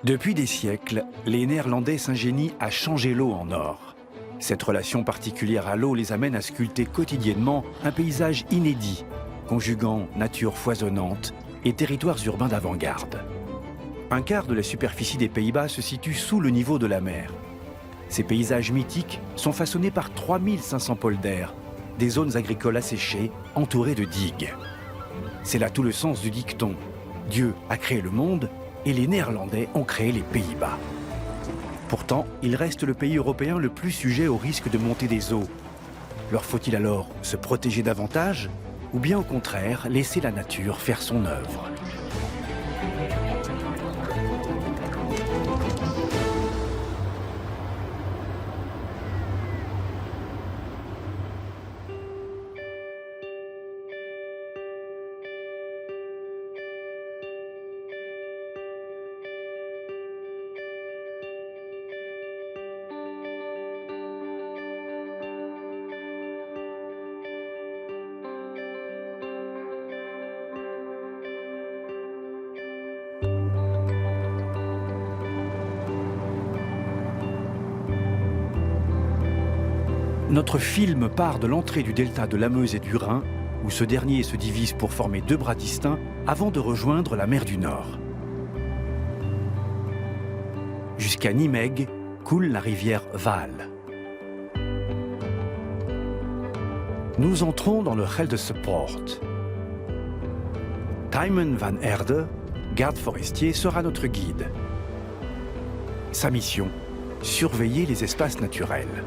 Depuis des siècles, les Néerlandais s'ingénient à changer l'eau en or. Cette relation particulière à l'eau les amène à sculpter quotidiennement un paysage inédit, conjuguant nature foisonnante et territoires urbains d'avant-garde. Un quart de la superficie des Pays-Bas se situe sous le niveau de la mer. Ces paysages mythiques sont façonnés par 3500 polders, des zones agricoles asséchées entourées de digues. C'est là tout le sens du dicton « Dieu a créé le monde et les Néerlandais ont créé les Pays-Bas ». Pourtant, il reste le pays européen le plus sujet au risque de montée des eaux. Leur faut-il alors se protéger davantage ou bien au contraire laisser la nature faire son œuvre ? Notre film part de l'entrée du delta de la Meuse et du Rhin, où ce dernier se divise pour former deux bras distincts avant de rejoindre la mer du Nord. Jusqu'à Nimègue coule la rivière Waal. Nous entrons dans le Gelderse Poort. Tijmen van Erde, garde forestier, sera notre guide. Sa mission, surveiller les espaces naturels.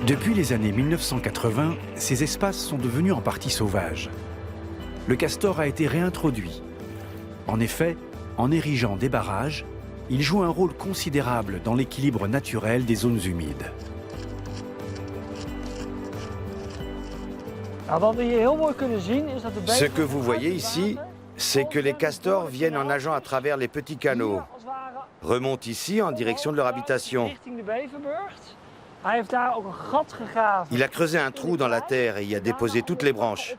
Depuis les années 1980, ces espaces sont devenus en partie sauvages. Le castor a été réintroduit. En effet, en érigeant des barrages, il joue un rôle considérable dans l'équilibre naturel des zones humides. Ce que vous voyez ici, c'est que les castors viennent en nageant à travers les petits canaux, remontent ici en direction de leur habitation. Il a creusé un trou dans la terre et y a déposé toutes les branches.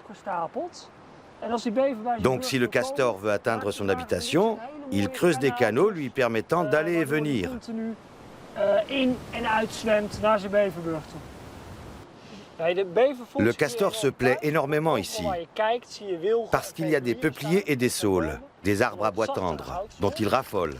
Donc si le castor veut atteindre son habitation, il creuse des canaux lui permettant d'aller et venir. Le castor se plaît énormément ici, parce qu'il y a des peupliers et des saules, des arbres à bois tendre, dont il raffole.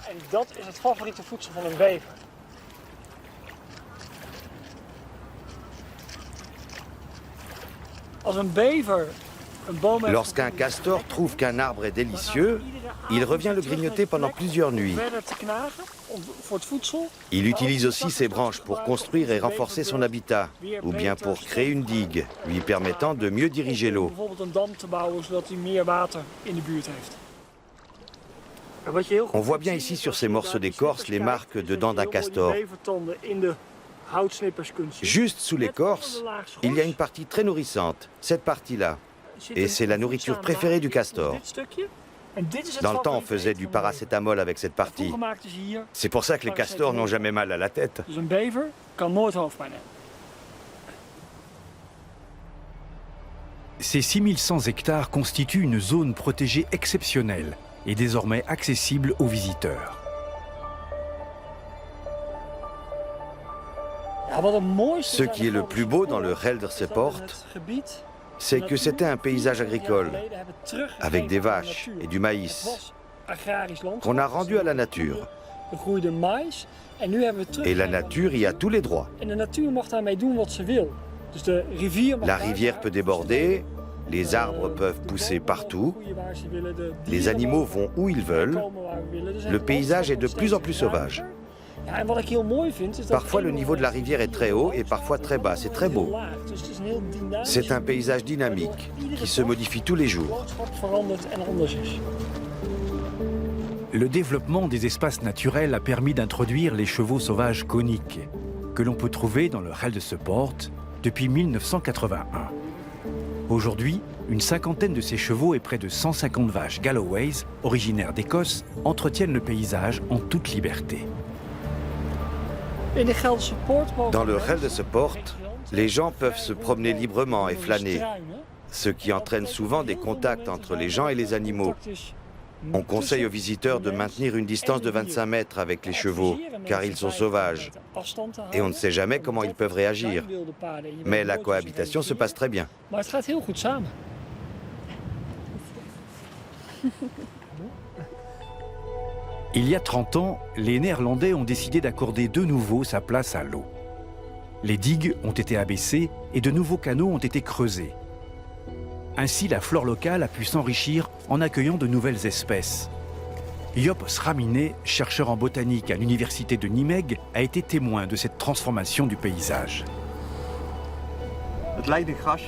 Lorsqu'un castor trouve qu'un arbre est délicieux, il revient le grignoter pendant plusieurs nuits. Il utilise aussi ses branches pour construire et renforcer son habitat, ou bien pour créer une digue, lui permettant de mieux diriger l'eau. On voit bien ici sur ces morceaux d'écorce les marques de dents d'un castor. Juste sous l'écorce, il y a une partie très nourrissante, cette partie-là. Et c'est la nourriture préférée du castor. Dans le temps, on faisait du paracétamol avec cette partie. C'est pour ça que les castors n'ont jamais mal à la tête. Ces 6100 hectares constituent une zone protégée exceptionnelle et désormais accessible aux visiteurs. Ce qui est le plus beau dans le Gelderse Poort, c'est que c'était un paysage agricole, avec des vaches et du maïs, qu'on a rendu à la nature. Et la nature y a tous les droits. La rivière peut déborder, les arbres peuvent pousser partout, les animaux vont où ils veulent, le paysage est de plus en plus sauvage. Parfois le niveau de la rivière est très haut et parfois très bas, c'est très beau. C'est un paysage dynamique qui se modifie tous les jours. Le développement des espaces naturels a permis d'introduire les chevaux sauvages coniques, que l'on peut trouver dans le Gelderse Poort depuis 1981. Aujourd'hui, une cinquantaine de ces chevaux et près de 150 vaches Galloways, originaires d'Écosse, entretiennent le paysage en toute liberté. Dans le Gelderse Poort, Les gens peuvent se promener librement et flâner, ce qui entraîne souvent des contacts entre les gens et les animaux. On conseille aux visiteurs de maintenir une distance de 25 mètres avec les chevaux, car ils sont sauvages. Et on ne sait jamais comment ils peuvent réagir. Mais la cohabitation se passe très bien. Il y a 30 ans, les Néerlandais ont décidé d'accorder de nouveau sa place à l'eau. Les digues ont été abaissées et de nouveaux canaux ont été creusés. Ainsi, la flore locale a pu s'enrichir en accueillant de nouvelles espèces. Job Schramine, chercheur en botanique à l'université de Nijmegen, a été témoin de cette transformation du paysage.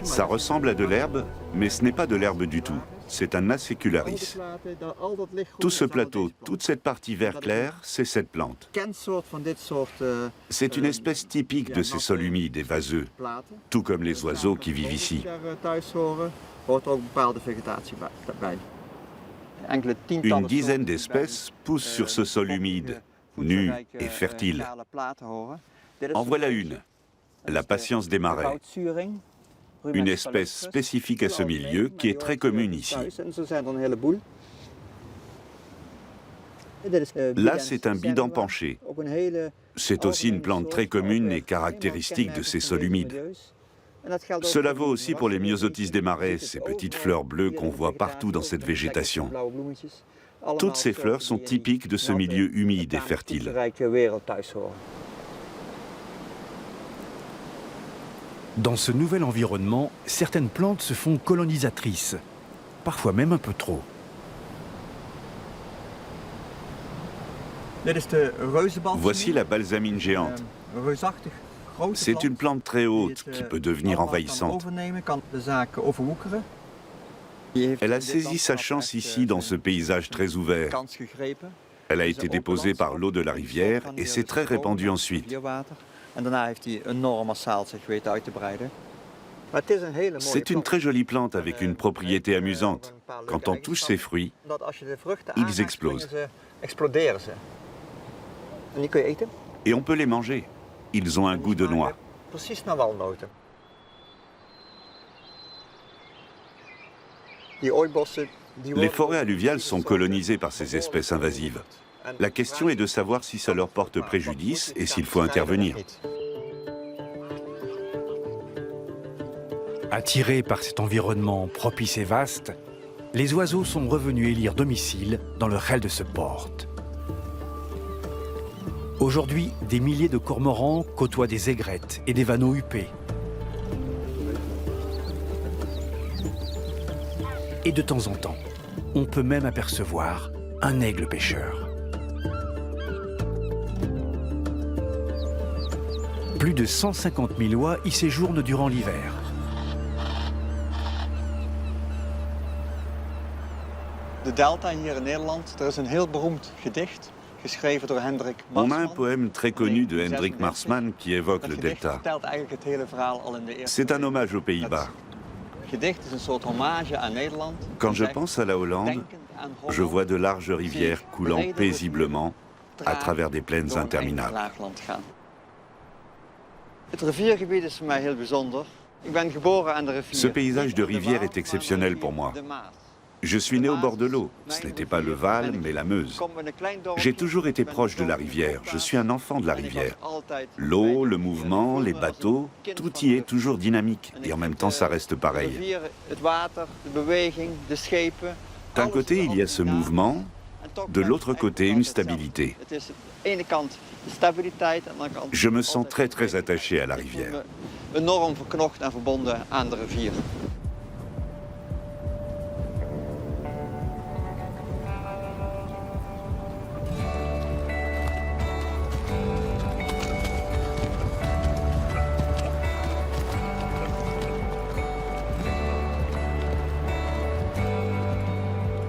Ça ressemble à de l'herbe, mais ce n'est pas de l'herbe du tout. C'est un acécularis. Tout ce plateau, toute cette partie vert clair, c'est cette plante. C'est une espèce typique de ces sols humides et vaseux, tout comme les oiseaux qui vivent ici. Une dizaine d'espèces poussent sur ce sol humide, nu et fertile. En voilà une, la patience des marais. Une espèce spécifique à ce milieu qui est très commune ici. Là, c'est un bidon penché. C'est aussi une plante très commune et caractéristique de ces sols humides. Cela vaut aussi pour les myosotis des marais, ces petites fleurs bleues qu'on voit partout dans cette végétation. Toutes ces fleurs sont typiques de ce milieu humide et fertile. Dans ce nouvel environnement, certaines plantes se font colonisatrices, parfois même un peu trop. Voici la balsamine géante. C'est une plante très haute qui peut devenir envahissante. Elle a saisi sa chance ici dans ce paysage très ouvert. Elle a été déposée par l'eau de la rivière et s'est très répandue ensuite. C'est une très jolie plante avec une propriété amusante. Quand on touche ses fruits, ils explosent. Et on peut les manger. Ils ont un goût de noix. Les forêts alluviales sont colonisées par ces espèces invasives. La question est de savoir si ça leur porte préjudice et s'il faut intervenir. Attirés par cet environnement propice et vaste, les oiseaux sont revenus élire domicile dans le Gelderse-Poort. Aujourd'hui, des milliers de cormorans côtoient des aigrettes et des vanneaux huppés. Et de temps en temps, on peut même apercevoir un aigle pêcheur. Plus de 150 000 oies y séjournent durant l'hiver. De delta hier in Nederland, er is een heel beroemd gedicht geschreven door Hendrik On a un Marsman. poème très connu de Hendrik Marsman qui évoque le delta. C'est un hommage aux Pays-Bas. Quand je pense à la Hollande, je vois de larges rivières coulant paisiblement à travers des plaines interminables. Ce paysage de rivière est exceptionnel pour moi. Je suis né au bord de l'eau. Ce n'était pas le Vaal, mais la Meuse. J'ai toujours été proche de la rivière. Je suis un enfant de la rivière. L'eau, le mouvement, les bateaux, tout y est toujours dynamique. Et en même temps, ça reste pareil. D'un côté, il y a ce mouvement. De l'autre côté, une stabilité. Je me sens très, très attaché à la rivière.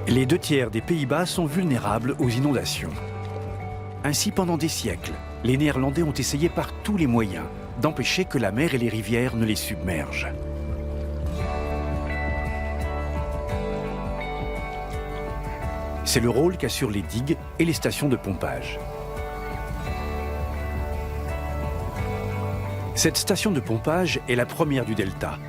Les 2/3 des Pays-Bas sont vulnérables aux inondations. Ainsi, pendant des siècles, les Néerlandais ont essayé par tous les moyens d'empêcher que la mer et les rivières ne les submergent. C'est le rôle qu'assurent les digues et les stations de pompage. Cette station de pompage est la première du delta.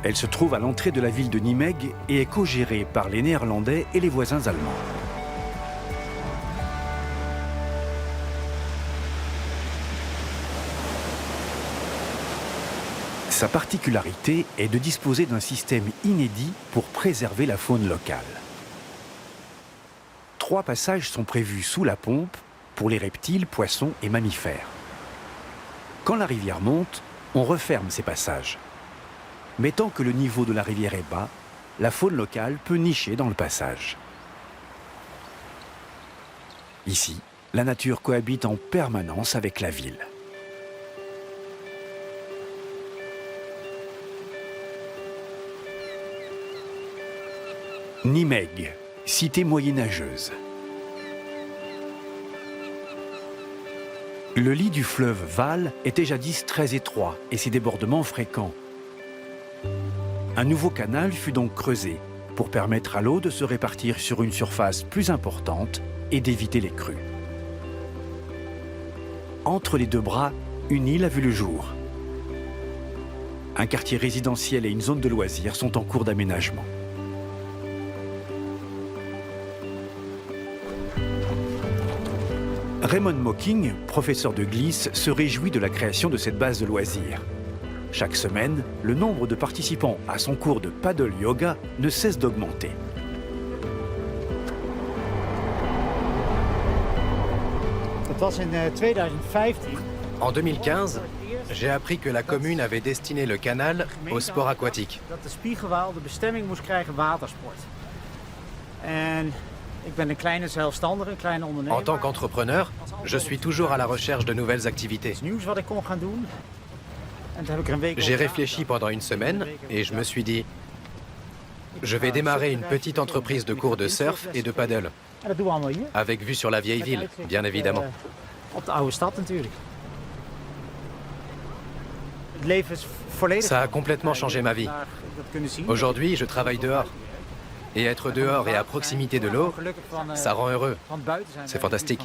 Elle se trouve à l'entrée de la ville de Nimègue et est co-gérée par les Néerlandais et les voisins allemands. Sa particularité est de disposer d'un système inédit pour préserver la faune locale. 3 passages sont prévus sous la pompe pour les reptiles, poissons et mammifères. Quand la rivière monte, on referme ces passages. Mais tant que le niveau de la rivière est bas, la faune locale peut nicher dans le passage. Ici, la nature cohabite en permanence avec la ville. Nimègue, cité moyenâgeuse. Le lit du fleuve Vaal était jadis très étroit et ses débordements fréquents. Un nouveau canal fut donc creusé pour permettre à l'eau de se répartir sur une surface plus importante et d'éviter les crues. Entre les 2 bras, une île a vu le jour. Un quartier résidentiel et une zone de loisirs sont en cours d'aménagement. Raymond Mocking, professeur de glisse, se réjouit de la création de cette base de loisirs. Chaque semaine, le nombre de participants à son cours de paddle yoga ne cesse d'augmenter. En 2015, j'ai appris que la commune avait destiné le canal au sport aquatique. En tant qu'entrepreneur, je suis toujours à la recherche de nouvelles activités. J'ai réfléchi pendant une semaine et je me suis dit, je vais démarrer une petite entreprise de cours de surf et de paddle, avec vue sur la vieille ville, bien évidemment. Ça a complètement changé ma vie. Aujourd'hui, je travaille dehors. Et être dehors et à proximité de l'eau, ça rend heureux. C'est fantastique.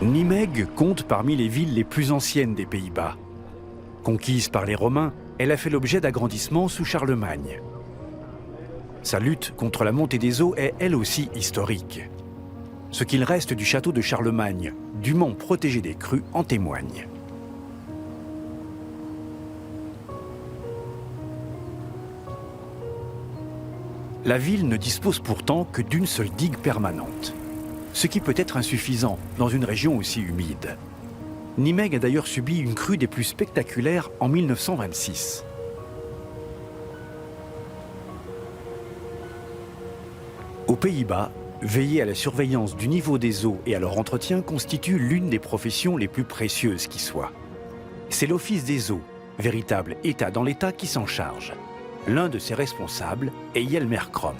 Nimègue compte parmi les villes les plus anciennes des Pays-Bas. Conquise par les Romains, elle a fait l'objet d'agrandissements sous Charlemagne. Sa lutte contre la montée des eaux est elle aussi historique. Ce qu'il reste du château de Charlemagne, dûment protégé des crues, en témoigne. La ville ne dispose pourtant que d'une seule digue permanente, ce qui peut être insuffisant dans une région aussi humide. Nimègue a d'ailleurs subi une crue des plus spectaculaires en 1926. Aux Pays-Bas, veiller à la surveillance du niveau des eaux et à leur entretien constitue l'une des professions les plus précieuses qui soit. C'est l'Office des eaux, véritable État dans l'État, qui s'en charge. L'un de ses responsables est Jelmer Krom.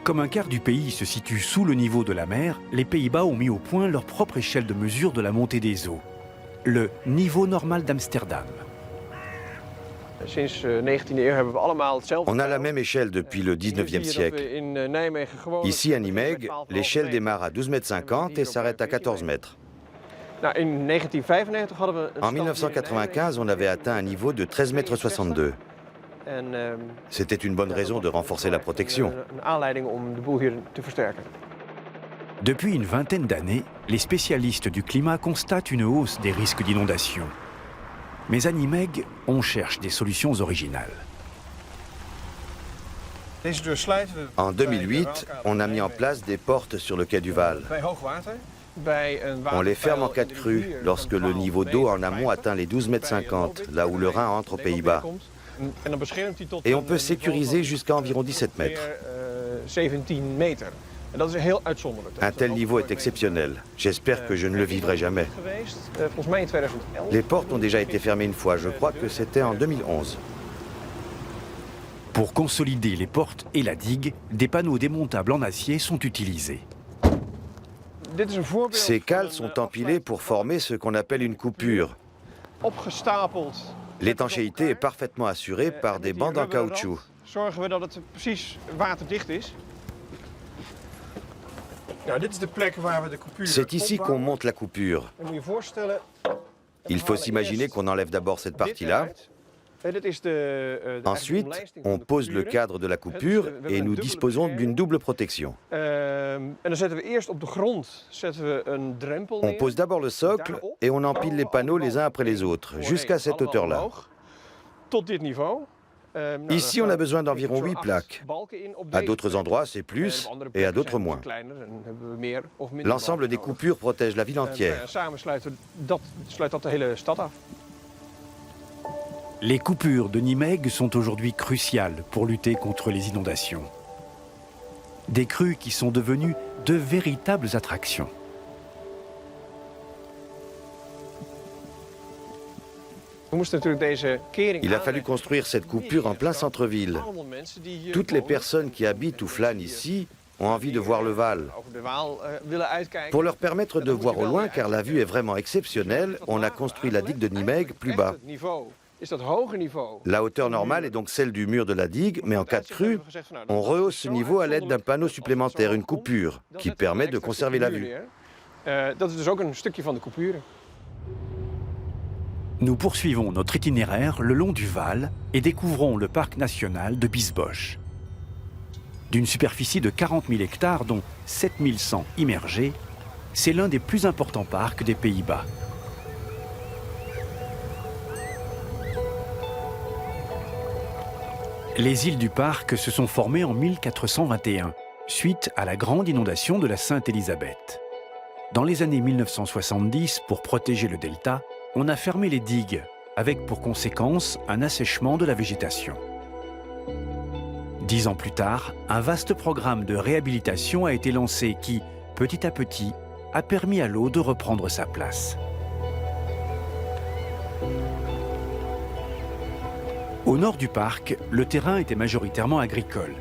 Comme un quart du pays se situe sous le niveau de la mer, les Pays-Bas ont mis au point leur propre échelle de mesure de la montée des eaux, le niveau normal d'Amsterdam. On a la même échelle depuis le 19e siècle. Ici, à Nimègue, l'échelle démarre à 12,50 m et s'arrête à 14 mètres. En 1995, on avait atteint un niveau de 13,62 m. C'était une bonne raison de renforcer la protection. Depuis une vingtaine d'années, les spécialistes du climat constatent une hausse des risques d'inondation. Mais à Nimègue, on cherche des solutions originales. En 2008, on a mis en place des portes sur le quai du Vaal. On les ferme en cas de crue, lorsque le niveau d'eau en amont atteint les 12,50 m, là où le Rhin entre aux Pays-Bas. Et on peut sécuriser jusqu'à environ 17 mètres. Un tel niveau est exceptionnel. J'espère que je ne le vivrai jamais. Les portes ont déjà été fermées une fois, je crois que c'était en 2011. Pour consolider les portes et la digue, des panneaux démontables en acier sont utilisés. Ces cales sont empilées pour former ce qu'on appelle une coupure. L'étanchéité est parfaitement assurée par des bandes en caoutchouc. Zorgen we dat het precies waterdicht is. C'est ici qu'on monte la coupure. Dan moet je voorstellen, Il faut s'imaginer qu'on enlève d'abord cette partie-là. Ensuite, on pose le cadre de la coupure et nous disposons d'une double protection. On pose d'abord le socle et on empile les panneaux les uns après les autres, jusqu'à cette hauteur-là. Ici, on a besoin d'environ 8 plaques. À d'autres endroits, c'est plus et à d'autres moins. L'ensemble des coupures protège la ville entière. Les coupures de Nimègue sont aujourd'hui cruciales pour lutter contre les inondations. Des crues qui sont devenues de véritables attractions. Il a fallu construire cette coupure en plein centre-ville. Toutes les personnes qui habitent ou flânent ici ont envie de voir le Vaal. Pour leur permettre de voir au loin, car la vue est vraiment exceptionnelle, on a construit la digue de Nimègue plus bas. La hauteur normale est donc celle du mur de la digue, mais en cas de crue, on rehausse ce niveau à l'aide d'un panneau supplémentaire, une coupure, qui permet de conserver la vue. Nous poursuivons notre itinéraire le long du Vaal et découvrons le parc national de Biesbosch. D'une superficie de 40 000 hectares, dont 7 100 immergés, c'est l'un des plus importants parcs des Pays-Bas. Les îles du parc se sont formées en 1421, suite à la grande inondation de la Sainte-Élisabeth. Dans les années 1970, pour protéger le delta, on a fermé les digues, avec pour conséquence un assèchement de la végétation. 10 ans plus tard, un vaste programme de réhabilitation a été lancé qui, petit à petit, a permis à l'eau de reprendre sa place. Au nord du parc, le terrain était majoritairement agricole.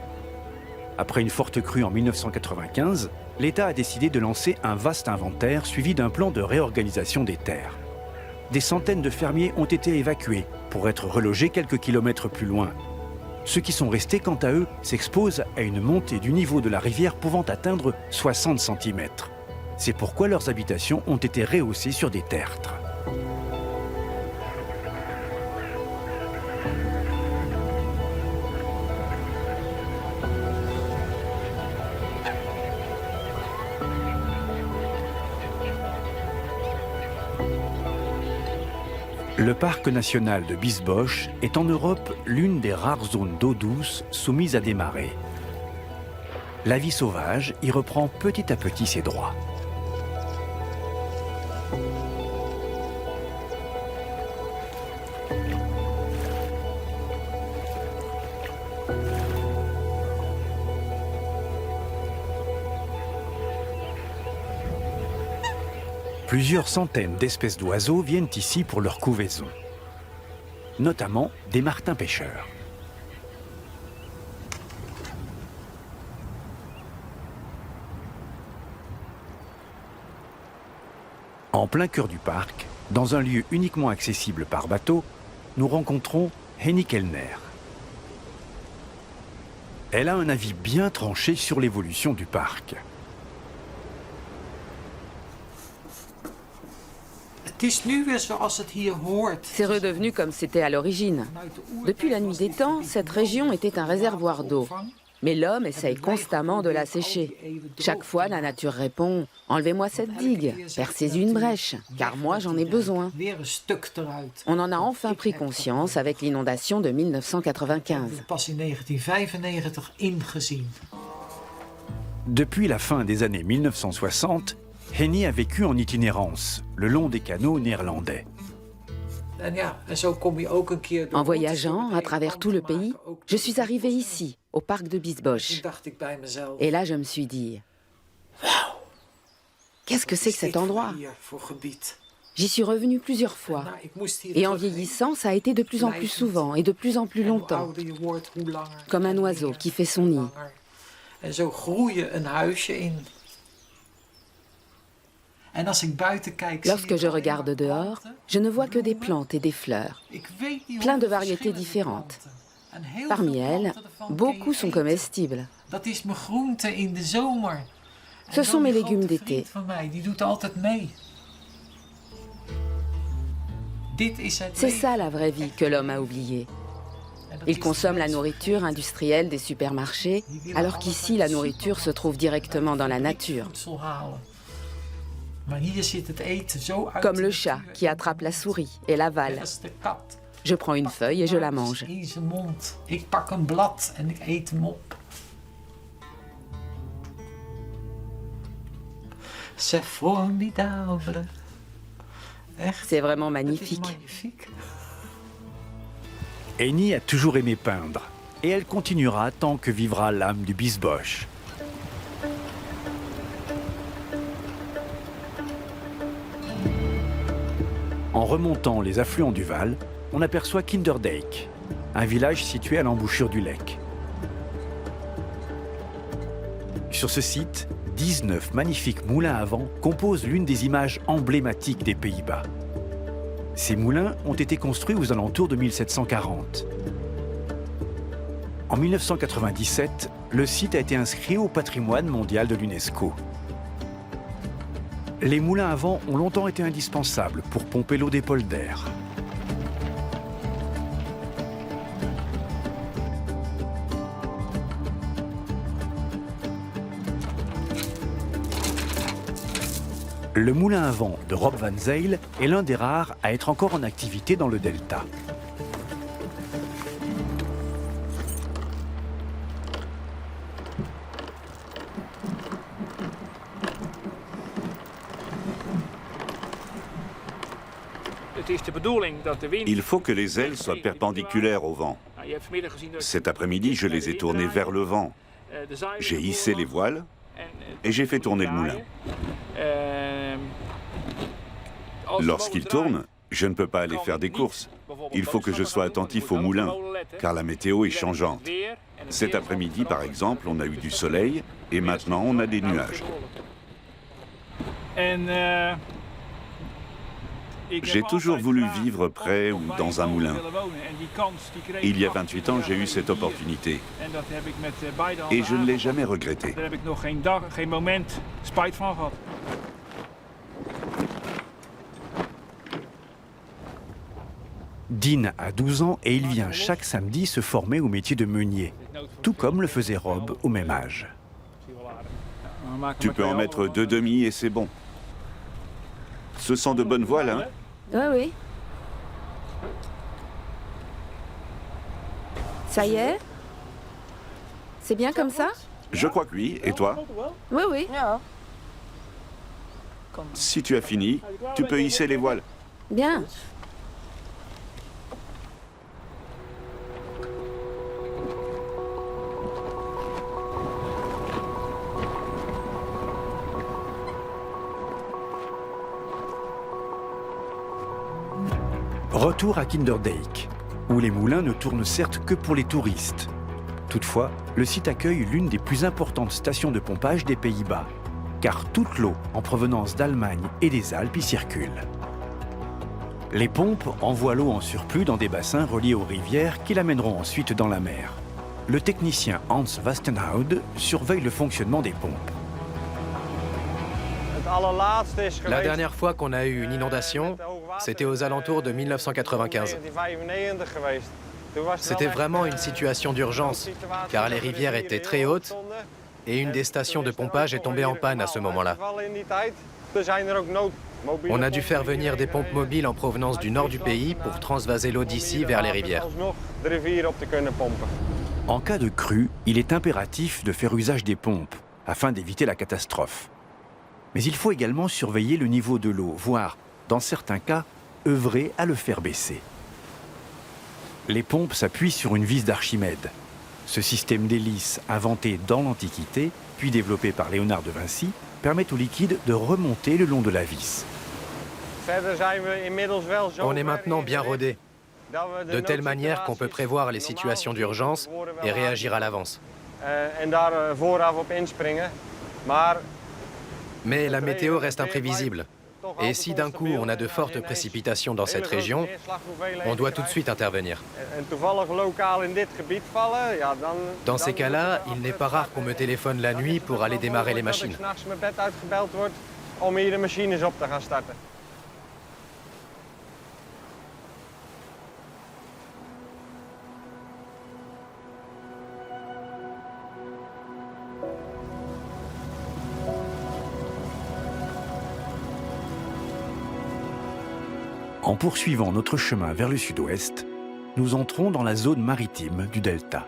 Après une forte crue en 1995, l'État a décidé de lancer un vaste inventaire suivi d'un plan de réorganisation des terres. Des centaines de fermiers ont été évacués pour être relogés quelques kilomètres plus loin. Ceux qui sont restés, quant à eux, s'exposent à une montée du niveau de la rivière pouvant atteindre 60 cm. C'est pourquoi leurs habitations ont été rehaussées sur des tertres. Le parc national de Biesbosch est en Europe l'une des rares zones d'eau douce soumises à des marées. La vie sauvage y reprend petit à petit ses droits. Plusieurs centaines d'espèces d'oiseaux viennent ici pour leur couvaison, notamment des martins pêcheurs. En plein cœur du parc, dans un lieu uniquement accessible par bateau, nous rencontrons Henny Kellner. Elle a un avis bien tranché sur l'évolution du parc. C'est redevenu comme c'était à l'origine. Depuis la nuit des temps, cette région était un réservoir d'eau. Mais l'homme essaye constamment de la sécher. Chaque fois, la nature répond « Enlevez-moi cette digue, percez une brèche, car moi j'en ai besoin ». On en a enfin pris conscience avec l'inondation de 1995. Depuis la fin des années 1960, Henny a vécu en itinérance, le long des canaux néerlandais. En voyageant à travers tout le pays, je suis arrivée ici, au parc de Biesbosch. Et là, je me suis dit, waouh, qu'est-ce que c'est que cet endroit? J'y suis revenue plusieurs fois. Et en vieillissant, ça a été de plus en plus souvent et de plus en plus longtemps. Comme un oiseau qui fait son nid. Lorsque je regarde dehors, je ne vois que des plantes et des fleurs, plein de variétés différentes. Parmi elles, beaucoup sont comestibles. Ce sont mes légumes d'été. C'est ça la vraie vie que l'homme a oubliée. Il consomme la nourriture industrielle des supermarchés, alors qu'ici la nourriture se trouve directement dans la nature. Comme le chat qui attrape la souris et l'avale. Je prends une feuille et je la mange. C'est vraiment magnifique. Henny a toujours aimé peindre, et elle continuera tant que vivra l'âme du Biesbosch. En remontant les affluents du Waal, on aperçoit Kinderdijk, un village situé à l'embouchure du Lek. Sur ce site, 19 magnifiques moulins à vent composent l'une des images emblématiques des Pays-Bas. Ces moulins ont été construits aux alentours de 1740. En 1997, le site a été inscrit au patrimoine mondial de l'UNESCO. Les moulins à vent ont longtemps été indispensables pour pomper l'eau des polders. Le moulin à vent de Rob Van Zyl est l'un des rares à être encore en activité dans le delta. Il faut que les ailes soient perpendiculaires au vent. Cet après-midi, je les ai tournées vers le vent. J'ai hissé les voiles et j'ai fait tourner le moulin. Lorsqu'il tourne, je ne peux pas aller faire des courses. Il faut que je sois attentif au moulin, car la météo est changeante. Cet après-midi, par exemple, on a eu du soleil et maintenant on a des nuages. J'ai toujours voulu vivre près ou dans un moulin. Il y a 28 ans, j'ai eu cette opportunité. Et je ne l'ai jamais regretté. Dean a 12 ans et il vient chaque samedi se former au métier de meunier, tout comme le faisait Rob au même âge. Tu peux en mettre 2 demi et c'est bon. Ce sont de bonnes voiles, hein? Oui, oui. Ça y est? C'est bien comme ça? Je crois que oui. Et toi? Oui, oui. Si tu as fini, tu peux hisser les voiles. Bien. Retour à Kinderdijk, où les moulins ne tournent certes que pour les touristes. Toutefois, le site accueille l'une des plus importantes stations de pompage des Pays-Bas, car toute l'eau en provenance d'Allemagne et des Alpes y circule. Les pompes envoient l'eau en surplus dans des bassins reliés aux rivières qui l'amèneront ensuite dans la mer. Le technicien Hans Vastenhout surveille le fonctionnement des pompes. La dernière fois qu'on a eu une inondation, c'était aux alentours de 1995. C'était vraiment une situation d'urgence, car les rivières étaient très hautes et une des stations de pompage est tombée en panne à ce moment-là. On a dû faire venir des pompes mobiles en provenance du nord du pays pour transvaser l'eau d'ici vers les rivières. En cas de crue, il est impératif de faire usage des pompes afin d'éviter la catastrophe. Mais il faut également surveiller le niveau de l'eau, voire, dans certains cas, œuvrer à le faire baisser. Les pompes s'appuient sur une vis d'Archimède. Ce système d'hélice, inventé dans l'Antiquité, puis développé par Léonard de Vinci, permet au liquide de remonter le long de la vis. On est maintenant bien rodé, de telle manière qu'on peut prévoir les situations d'urgence et réagir à l'avance. Mais la météo reste imprévisible. Et si d'un coup on a de fortes précipitations dans cette région, on doit tout de suite intervenir. Dans ces cas-là, il n'est pas rare qu'on me téléphone la nuit pour aller démarrer les machines. En poursuivant notre chemin vers le sud-ouest, nous entrons dans la zone maritime du delta.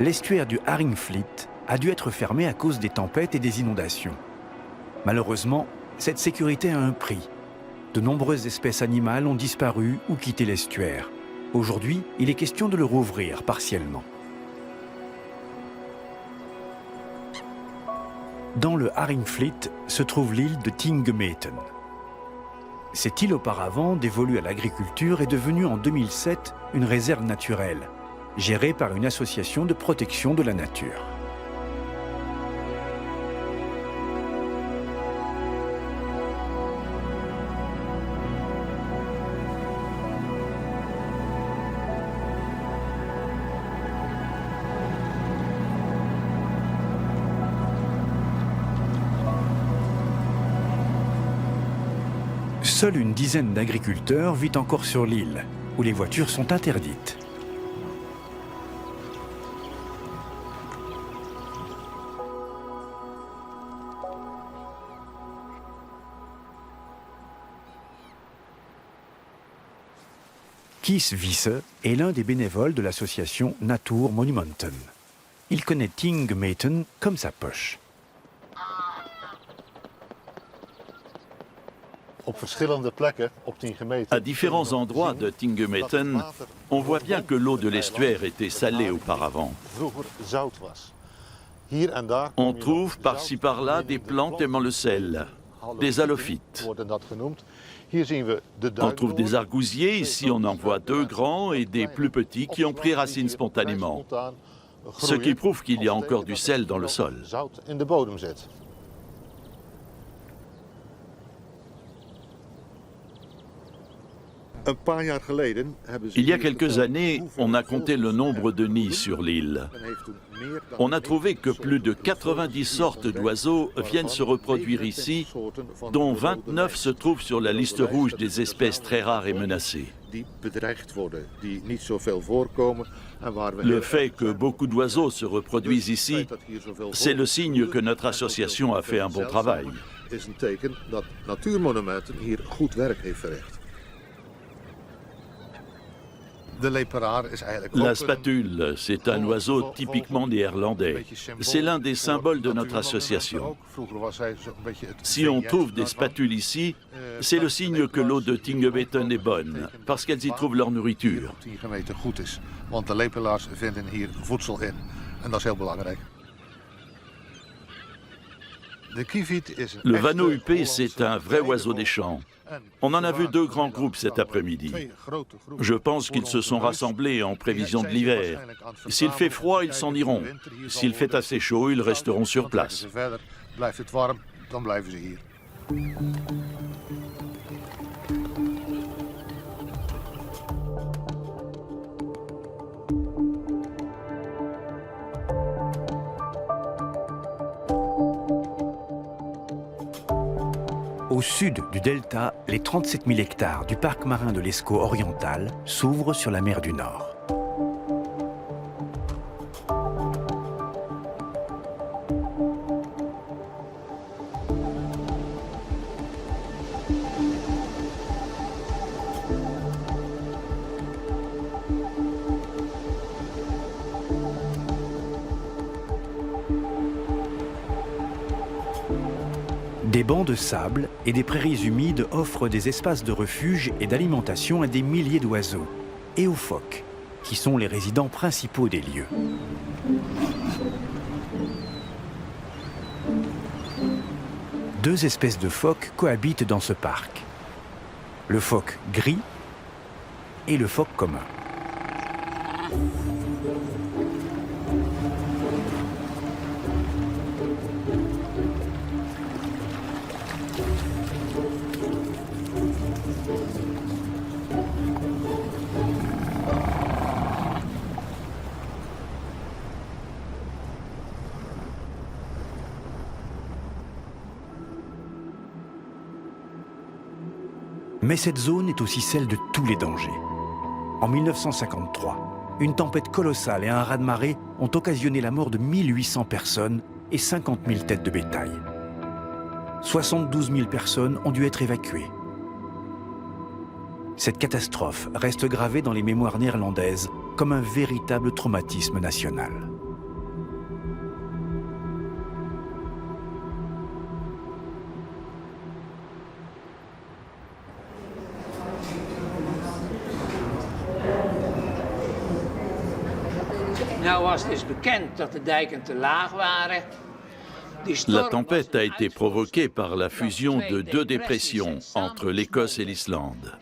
L'estuaire du Haringvliet a dû être fermé à cause des tempêtes et des inondations. Malheureusement, cette sécurité a un prix. De nombreuses espèces animales ont disparu ou quitté l'estuaire. Aujourd'hui, il est question de le rouvrir partiellement. Dans le Haringvliet se trouve l'île de Tingemeten. Cette île auparavant dévolue à l'agriculture est devenue en 2007 une réserve naturelle, gérée par une association de protection de la nature. Seule une dizaine d'agriculteurs vit encore sur l'île, où les voitures sont interdites. Kees Wiese est l'un des bénévoles de l'association Natuur Monumenten. Il connaît Tingemeten comme sa poche. À différents endroits de Tingemeten, on voit bien que l'eau de l'estuaire était salée auparavant. On trouve par-ci par-là des plantes aimant le sel, des halophytes. On trouve des argousiers, ici on en voit 2 grands et des plus petits qui ont pris racine spontanément, ce qui prouve qu'il y a encore du sel dans le sol. Il y a quelques années, on a compté le nombre de nids sur l'île. On a trouvé que plus de 90 sortes d'oiseaux viennent se reproduire ici, dont 29 se trouvent sur la liste rouge des espèces très rares et menacées. Le fait que beaucoup d'oiseaux se reproduisent ici, c'est le signe que notre association a fait un bon travail. La spatule, c'est un oiseau typiquement néerlandais. C'est l'un des symboles de notre association. Si on trouve des spatules ici, c'est le signe que l'eau de Tingemeten est bonne, parce qu'elles y trouvent leur nourriture. Le vanneau huppé, c'est un vrai oiseau des champs. On en a vu 2 grands groupes cet après-midi. Je pense qu'ils se sont rassemblés en prévision de l'hiver. S'il fait froid, ils s'en iront. S'il fait assez chaud, ils resteront sur place. Au sud du delta, les 37 000 hectares du parc marin de l'Escaut oriental s'ouvrent sur la mer du Nord. Des bancs de sable et des prairies humides offrent des espaces de refuge et d'alimentation à des milliers d'oiseaux et aux phoques, qui sont les résidents principaux des lieux. Deux espèces de phoques cohabitent dans ce parc. Le phoque gris et le phoque commun. Mais cette zone est aussi celle de tous les dangers. En 1953, une tempête colossale et un raz-de-marée ont occasionné la mort de 1800 personnes et 50 000 têtes de bétail. 72 000 personnes ont dû être évacuées. Cette catastrophe reste gravée dans les mémoires néerlandaises comme un véritable traumatisme national. La tempête a été provoquée par la fusion de deux dépressions entre l'Écosse et l'Islande.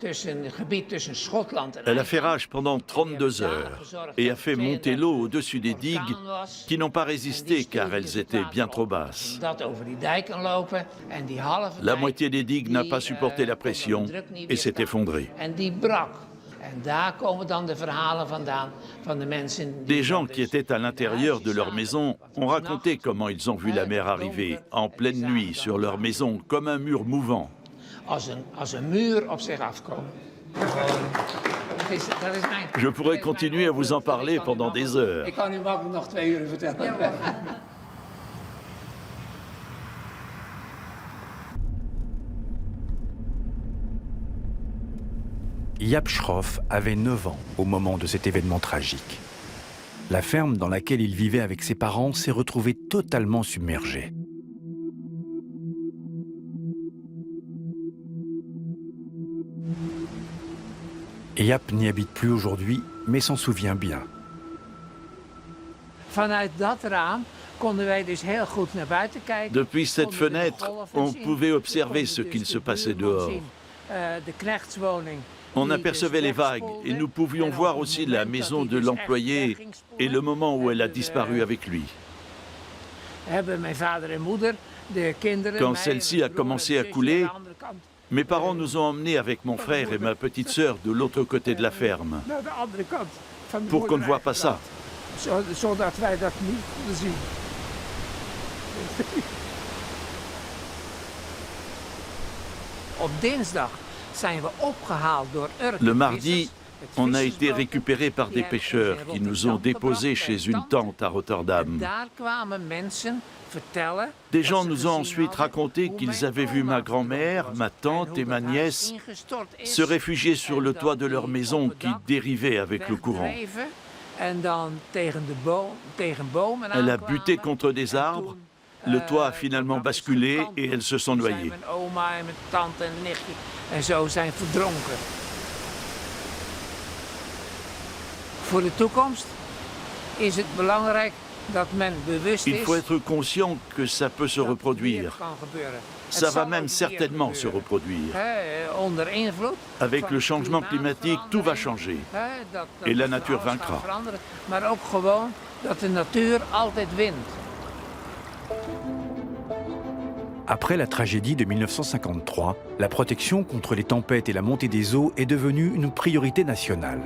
Elle a fait rage pendant 32 heures et a fait monter l'eau au-dessus des digues qui n'ont pas résisté car elles étaient bien trop basses. La moitié des digues n'a pas supporté la pression et s'est effondrée. Des gens qui étaient à l'intérieur de leur maison ont raconté comment ils ont vu la mer arriver en pleine nuit sur leur maison comme un mur mouvant. Je pourrais continuer à vous en parler pendant des heures. Jaap Schroff avait 9 ans au moment de cet événement tragique. La ferme dans laquelle il vivait avec ses parents s'est retrouvée totalement submergée. Jaap n'y habite plus aujourd'hui, mais s'en souvient bien. Depuis cette fenêtre, on pouvait observer ce qu'il se passait dehors. On apercevait les vagues et nous pouvions voir aussi la maison de l'employé et le moment où elle a disparu avec lui. Quand celle-ci a commencé à couler, mes parents nous ont emmenés avec mon frère et ma petite sœur de l'autre côté de la ferme pour qu'on ne voit pas ça. Le mardi, on a été récupérés par des pêcheurs qui nous ont déposés chez une tante à Rotterdam. Des gens nous ont ensuite raconté qu'ils avaient vu ma grand-mère, ma tante et ma nièce se réfugier sur le toit de leur maison qui dérivait avec le courant. Elle a buté contre des arbres, le toit a finalement basculé et elles se sont noyées. Il faut être conscient que ça peut se reproduire. Ça va même certainement se reproduire. Avec le changement climatique, tout va changer. Et la nature vaincra. Après la tragédie de 1953, la protection contre les tempêtes et la montée des eaux est devenue une priorité nationale.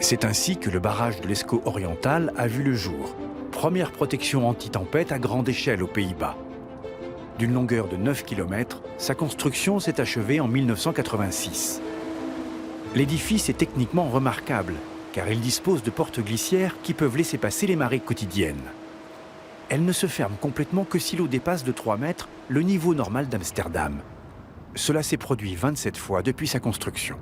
C'est ainsi que le barrage de l'Escaut oriental a vu le jour. Première protection anti-tempête à grande échelle aux Pays-Bas. D'une longueur de 9 km, sa construction s'est achevée en 1986. L'édifice est techniquement remarquable, car il dispose de portes glissières qui peuvent laisser passer les marées quotidiennes. Elle ne se ferme complètement que si l'eau dépasse de 3 mètres le niveau normal d'Amsterdam. Cela s'est produit 27 fois depuis sa construction.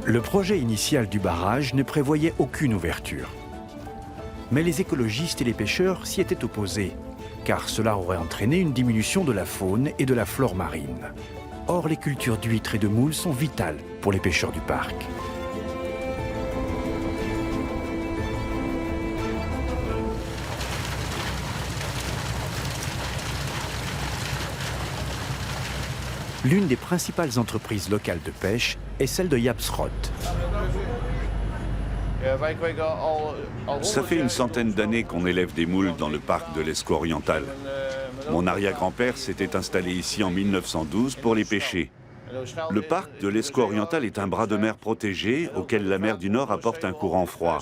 Le projet initial du barrage ne prévoyait aucune ouverture. Mais les écologistes et les pêcheurs s'y étaient opposés, car cela aurait entraîné une diminution de la faune et de la flore marine. Or, les cultures d'huîtres et de moules sont vitales pour les pêcheurs du parc. L'une des principales entreprises locales de pêche est celle de Jaap Schrot. Ça fait une centaine d'années qu'on élève des moules dans le parc de l'Escaut oriental. Mon arrière-grand-père s'était installé ici en 1912 pour les pêcher. Le parc de l'Escaut oriental est un bras de mer protégé auquel la mer du Nord apporte un courant froid.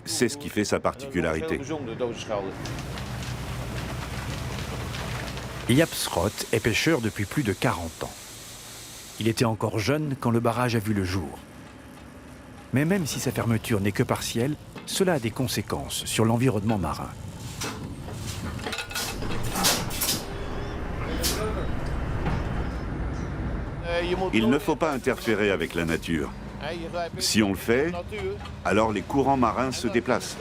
C'est ce qui fait sa particularité. Jaap Schrot est pêcheur depuis plus de 40 ans. Il était encore jeune quand le barrage a vu le jour. Mais même si sa fermeture n'est que partielle, cela a des conséquences sur l'environnement marin. Il ne faut pas interférer avec la nature. Si on le fait, alors les courants marins se déplacent.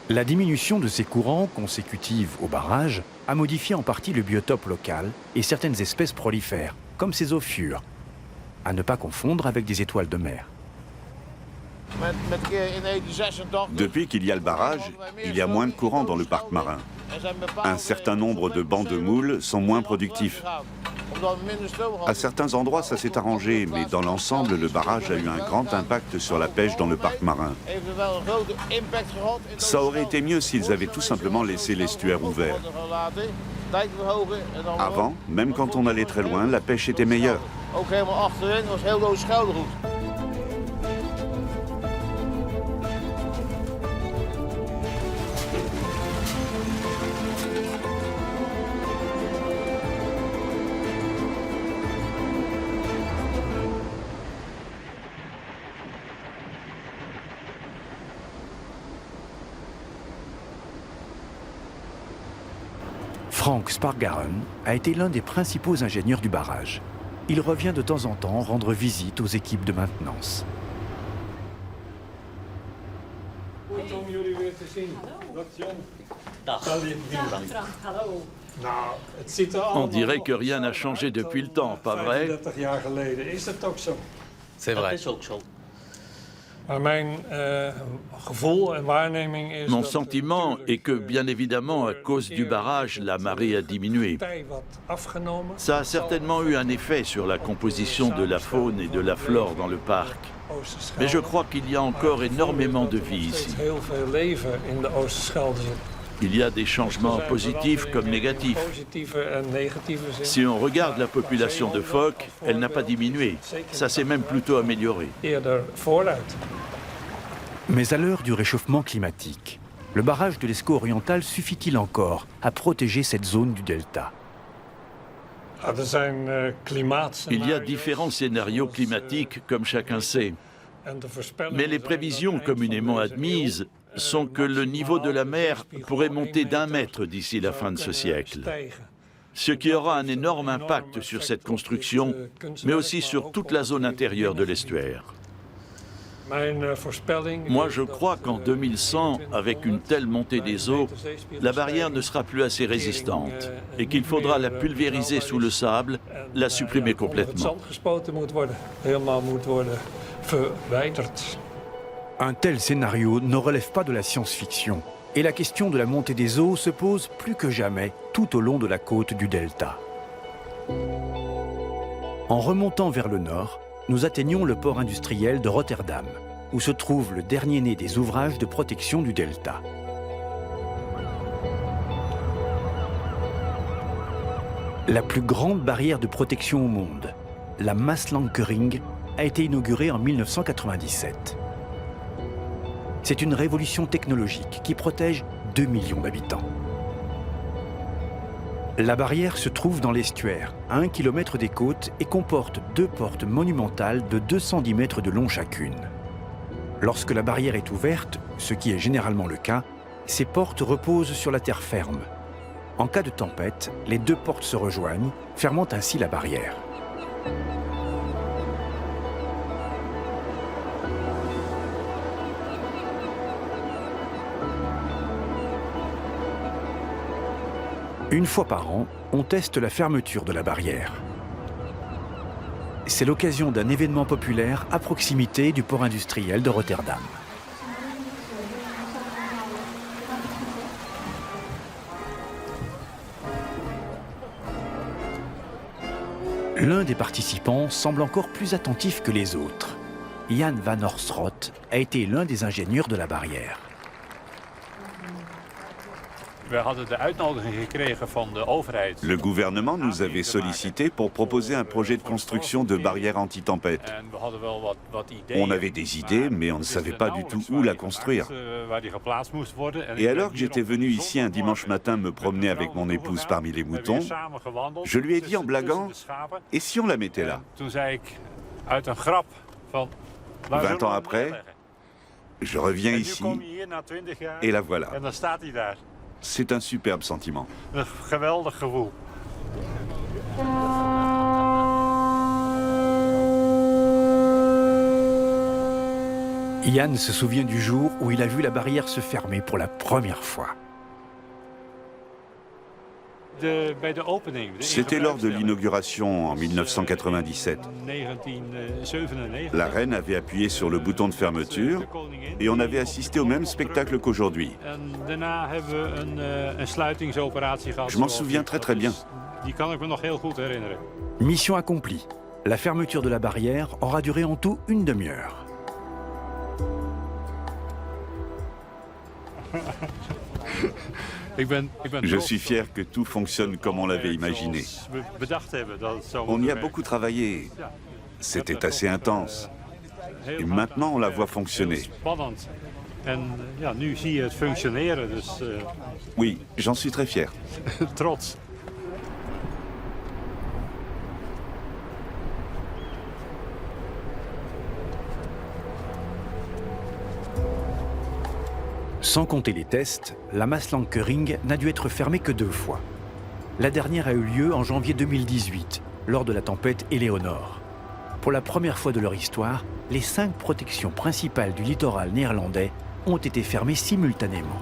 La diminution de ces courants consécutive au barrage a modifié en partie le biotope local et certaines espèces prolifèrent, comme ces ophiures, à ne pas confondre avec des étoiles de mer. Depuis qu'il y a le barrage, il y a moins de courants dans le parc marin. Un certain nombre de bancs de moules sont moins productifs. À certains endroits, ça s'est arrangé, mais dans l'ensemble, le barrage a eu un grand impact sur la pêche dans le parc marin. Ça aurait été mieux s'ils avaient tout simplement laissé l'estuaire ouvert. Avant, même quand on allait très loin, la pêche était meilleure. Frank Spargaron a été l'un des principaux ingénieurs du barrage. Il revient de temps en temps rendre visite aux équipes de maintenance. On dirait que rien n'a changé depuis le temps, pas vrai? C'est vrai. Mon sentiment est que, bien évidemment, à cause du barrage, la marée a diminué. Ça a certainement eu un effet sur la composition de la faune et de la flore dans le parc. Mais je crois qu'il y a encore énormément de vie ici. Il y a des changements positifs comme négatifs. Si on regarde la population de phoques, elle n'a pas diminué. Ça s'est même plutôt amélioré. Mais à l'heure du réchauffement climatique, le barrage de l'Escaut oriental suffit-il encore à protéger cette zone du delta? Il y a différents scénarios climatiques, comme chacun sait. Mais les prévisions communément admises sont que le niveau de la mer pourrait monter d'1 mètre d'ici la fin de ce siècle. Ce qui aura un énorme impact sur cette construction, mais aussi sur toute la zone intérieure de l'estuaire. Moi, je crois qu'en 2100, avec une telle montée des eaux, la barrière ne sera plus assez résistante et qu'il faudra la pulvériser sous le sable, la supprimer complètement. Un tel scénario ne relève pas de la science-fiction. Et la question de la montée des eaux se pose plus que jamais tout au long de la côte du delta. En remontant vers le nord, nous atteignons le port industriel de Rotterdam, où se trouve le dernier né des ouvrages de protection du delta. La plus grande barrière de protection au monde, la Maaslandkering, a été inaugurée en 1997. C'est une révolution technologique qui protège 2 millions d'habitants. La barrière se trouve dans l'estuaire, à 1 km des côtes, et comporte 2 portes monumentales de 210 mètres de long chacune. Lorsque la barrière est ouverte, ce qui est généralement le cas, ces portes reposent sur la terre ferme. En cas de tempête, les 2 portes se rejoignent, fermant ainsi la barrière. Une fois par an, on teste la fermeture de la barrière. C'est l'occasion d'un événement populaire à proximité du port industriel de Rotterdam. L'un des participants semble encore plus attentif que les autres. Jan van Orsrot a été l'un des ingénieurs de la barrière. Le gouvernement nous avait sollicité pour proposer un projet de construction de barrières anti-tempête. On avait des idées, mais on ne savait pas du tout où la construire. Et alors que j'étais venu ici un dimanche matin me promener avec mon épouse parmi les moutons, je lui ai dit en blaguant, « Et si on la mettait là ?» 20 ans après, je reviens ici et la voilà. C'est un superbe sentiment. Jan se souvient du jour où il a vu la barrière se fermer pour la première fois. C'était lors de l'inauguration en 1997. La reine avait appuyé sur le bouton de fermeture et on avait assisté au même spectacle qu'aujourd'hui. Je m'en souviens très bien. Mission accomplie. La fermeture de la barrière aura duré en tout une demi-heure. Je suis fier que tout fonctionne comme on l'avait imaginé. On y a beaucoup travaillé. C'était assez intense. Et maintenant, on la voit fonctionner. Oui, j'en suis très fier. Sans compter les tests, la Maaslandkering n'a dû être fermée que 2 fois. La dernière a eu lieu en janvier 2018, lors de la tempête Éléonore. Pour la première fois de leur histoire, les 5 protections principales du littoral néerlandais ont été fermées simultanément.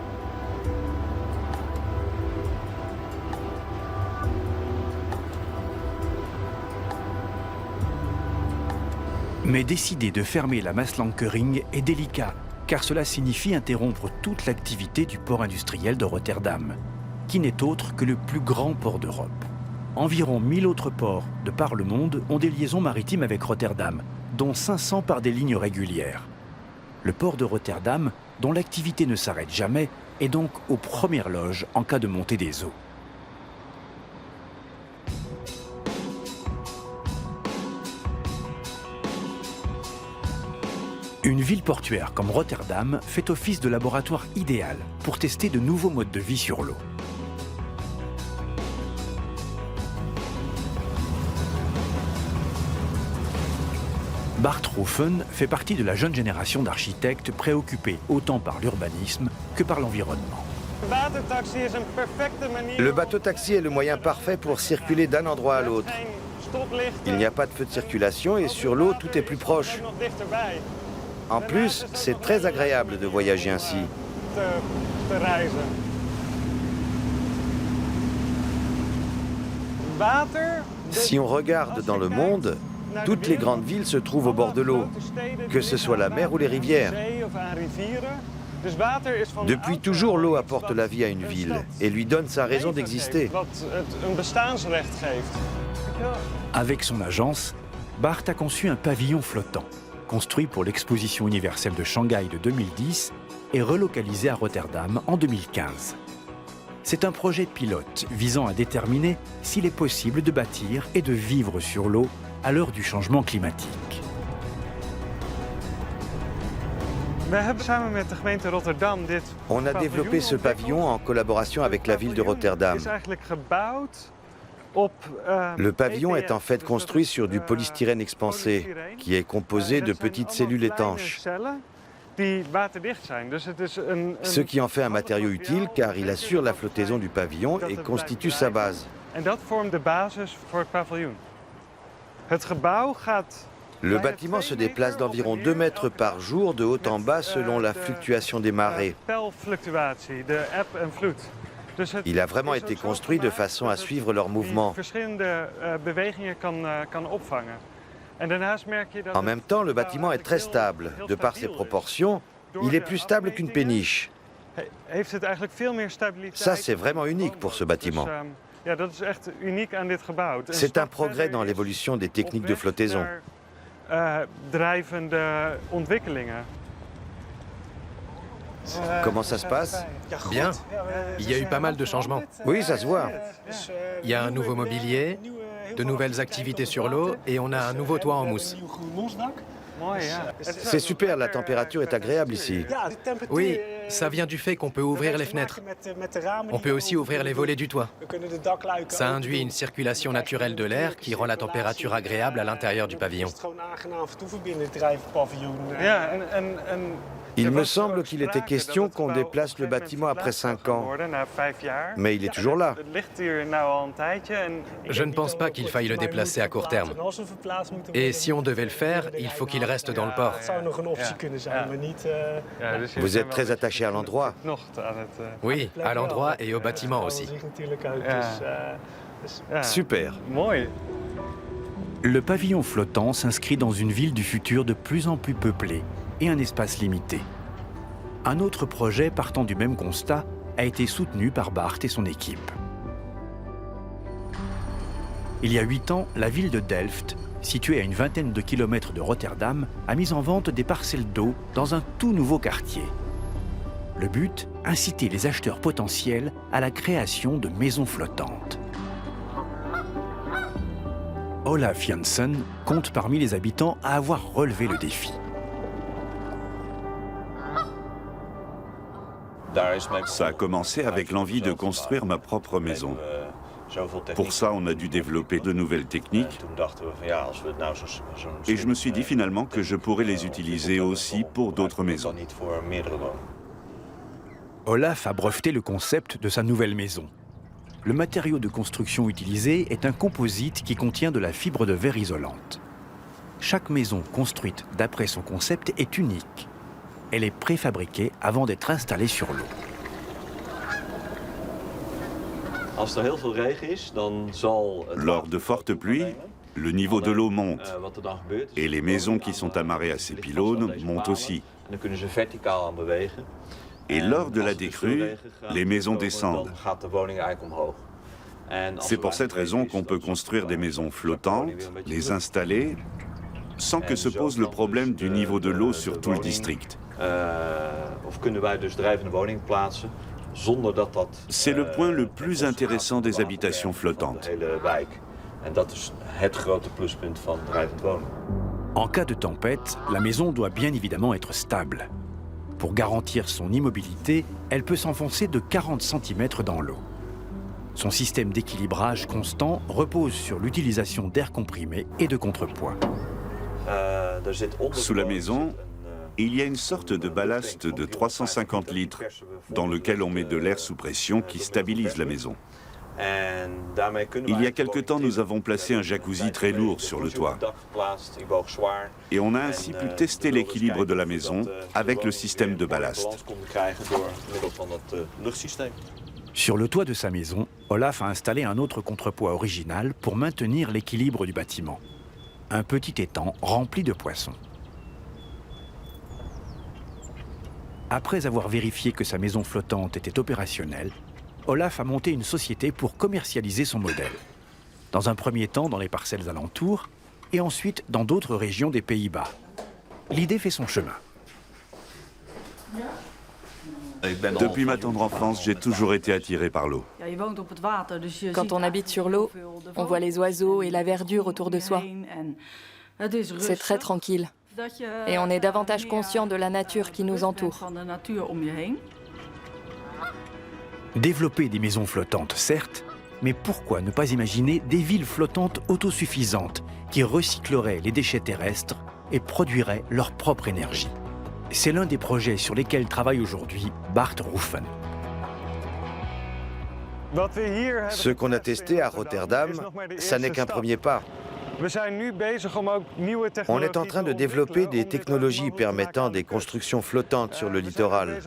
Mais décider de fermer la Maaslandkering est délicat, car cela signifie interrompre toute l'activité du port industriel de Rotterdam, qui n'est autre que le plus grand port d'Europe. Environ 1000 autres ports de par le monde ont des liaisons maritimes avec Rotterdam, dont 500 par des lignes régulières. Le port de Rotterdam, dont l'activité ne s'arrête jamais, est donc aux premières loges en cas de montée des eaux. Une ville portuaire comme Rotterdam fait office de laboratoire idéal pour tester de nouveaux modes de vie sur l'eau. Bart Ruffen fait partie de la jeune génération d'architectes préoccupés autant par l'urbanisme que par l'environnement. Le bateau-taxi est le moyen parfait pour circuler d'un endroit à l'autre. Il n'y a pas de feu de circulation et sur l'eau, tout est plus proche. En plus, c'est très agréable de voyager ainsi. Si on regarde dans le monde, toutes les grandes villes se trouvent au bord de l'eau, que ce soit la mer ou les rivières. Depuis toujours, l'eau apporte la vie à une ville et lui donne sa raison d'exister. Avec son agence, Bart a conçu un pavillon flottant, construit pour l'exposition universelle de Shanghai de 2010 et relocalisé à Rotterdam en 2015. C'est un projet pilote visant à déterminer s'il est possible de bâtir et de vivre sur l'eau à l'heure du changement climatique. On a développé ce pavillon en collaboration avec la ville de Rotterdam. Le pavillon est en fait construit sur du polystyrène expansé, qui est composé de petites cellules étanches. Ce qui en fait un matériau utile car il assure la flottaison du pavillon et constitue sa base. Le bâtiment se déplace d'environ 2 mètres par jour de haut en bas selon la fluctuation des marées. Il a vraiment été construit de façon à suivre leurs mouvements. En même temps, le bâtiment est très stable. De par ses proportions, il est plus stable qu'une péniche. Ça, c'est vraiment unique pour ce bâtiment. C'est un progrès dans l'évolution des techniques de flottaison. Comment ça se passe? Bien. Il y a eu pas mal de changements. Oui, ça se voit. Il y a un nouveau mobilier, de nouvelles activités sur l'eau et on a un nouveau toit en mousse. C'est super, la température est agréable ici. Oui, ça vient du fait qu'on peut ouvrir les fenêtres. On peut aussi ouvrir les volets du toit. Ça induit une circulation naturelle de l'air qui rend la température agréable à l'intérieur du pavillon. Il me semble qu'il était question qu'on déplace le bâtiment après 5 ans. Mais il est toujours là. Je ne pense pas qu'il faille le déplacer à court terme. Et si on devait le faire, il faut qu'il reste dans le port. Vous êtes très attaché à l'endroit. Oui, à l'endroit et au bâtiment aussi. Super. Le pavillon flottant s'inscrit dans une ville du futur de plus en plus peuplée et un espace limité. Un autre projet partant du même constat a été soutenu par Bart et son équipe. Il y a 8 ans, la ville de Delft, située à une vingtaine de kilomètres de Rotterdam, a mis en vente des parcelles d'eau dans un tout nouveau quartier. Le but, inciter les acheteurs potentiels à la création de maisons flottantes. Olaf Janssen compte parmi les habitants à avoir relevé le défi. Ça a commencé avec l'envie de construire ma propre maison. Pour ça, on a dû développer de nouvelles techniques. Et je me suis dit finalement que je pourrais les utiliser aussi pour d'autres maisons. Olaf a breveté le concept de sa nouvelle maison. Le matériau de construction utilisé est un composite qui contient de la fibre de verre isolante. Chaque maison construite d'après son concept est unique. Elle est préfabriquée avant d'être installée sur l'eau. Lors de fortes pluies, le niveau de l'eau monte et les maisons qui sont amarrées à ces pylônes montent aussi. Et lors de la décrue, les maisons descendent. C'est pour cette raison qu'on peut construire des maisons flottantes, les installer, sans que se pose le problème du niveau de l'eau sur tout le district. C'est le point le plus intéressant des habitations flottantes. En cas de tempête, la maison doit bien évidemment être stable. Pour garantir son immobilité, elle peut s'enfoncer de 40 cm dans l'eau. Son système d'équilibrage constant repose sur l'utilisation d'air comprimé et de contrepoids. Sous la maison, il y a une sorte de ballast de 350 litres dans lequel on met de l'air sous pression qui stabilise la maison. Il y a quelque temps, nous avons placé un jacuzzi très lourd sur le toit. Et on a ainsi pu tester l'équilibre de la maison avec le système de ballast. Sur le toit de sa maison, Olaf a installé un autre contrepoids original pour maintenir l'équilibre du bâtiment. Un petit étang rempli de poissons. Après avoir vérifié que sa maison flottante était opérationnelle, Olaf a monté une société pour commercialiser son modèle. Dans un premier temps dans les parcelles alentours et ensuite dans d'autres régions des Pays-Bas. L'idée fait son chemin. Depuis ma tendre enfance, j'ai toujours été attiré par l'eau. Quand on habite sur l'eau, on voit les oiseaux et la verdure autour de soi. C'est très tranquille. Et on est davantage conscient de la nature qui nous entoure. Développer des maisons flottantes, certes, mais pourquoi ne pas imaginer des villes flottantes autosuffisantes qui recycleraient les déchets terrestres et produiraient leur propre énergie? C'est l'un des projets sur lesquels travaille aujourd'hui Bart Ruffen. Ce qu'on a testé à Rotterdam, ça n'est qu'un premier pas. On est en train de développer des technologies permettant des constructions flottantes sur le littoral.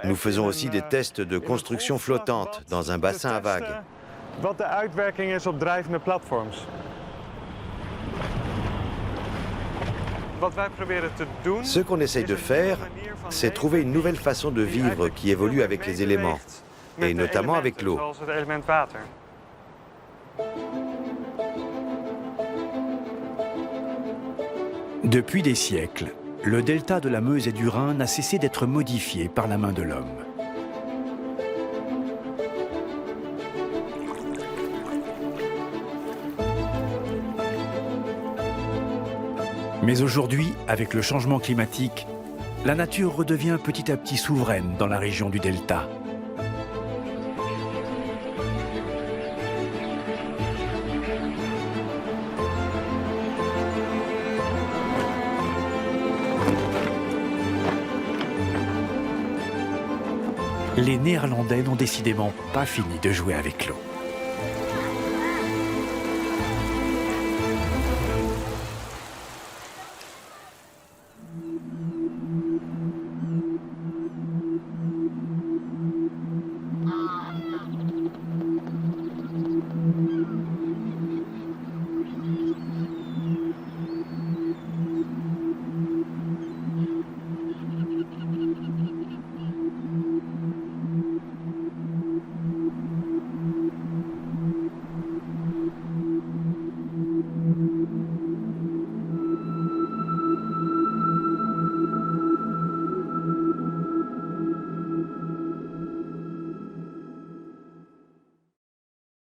Nous faisons aussi des tests de construction flottante dans un bassin à vagues. Ce qu'on essaye de faire, c'est trouver une nouvelle façon de vivre qui évolue avec les éléments. et notamment avec l'eau. Depuis des siècles, le delta de la Meuse et du Rhin n'a cessé d'être modifié par la main de l'homme. Mais aujourd'hui, avec le changement climatique, la nature redevient petit à petit souveraine dans la région du delta. Les Néerlandais n'ont décidément pas fini de jouer avec l'eau.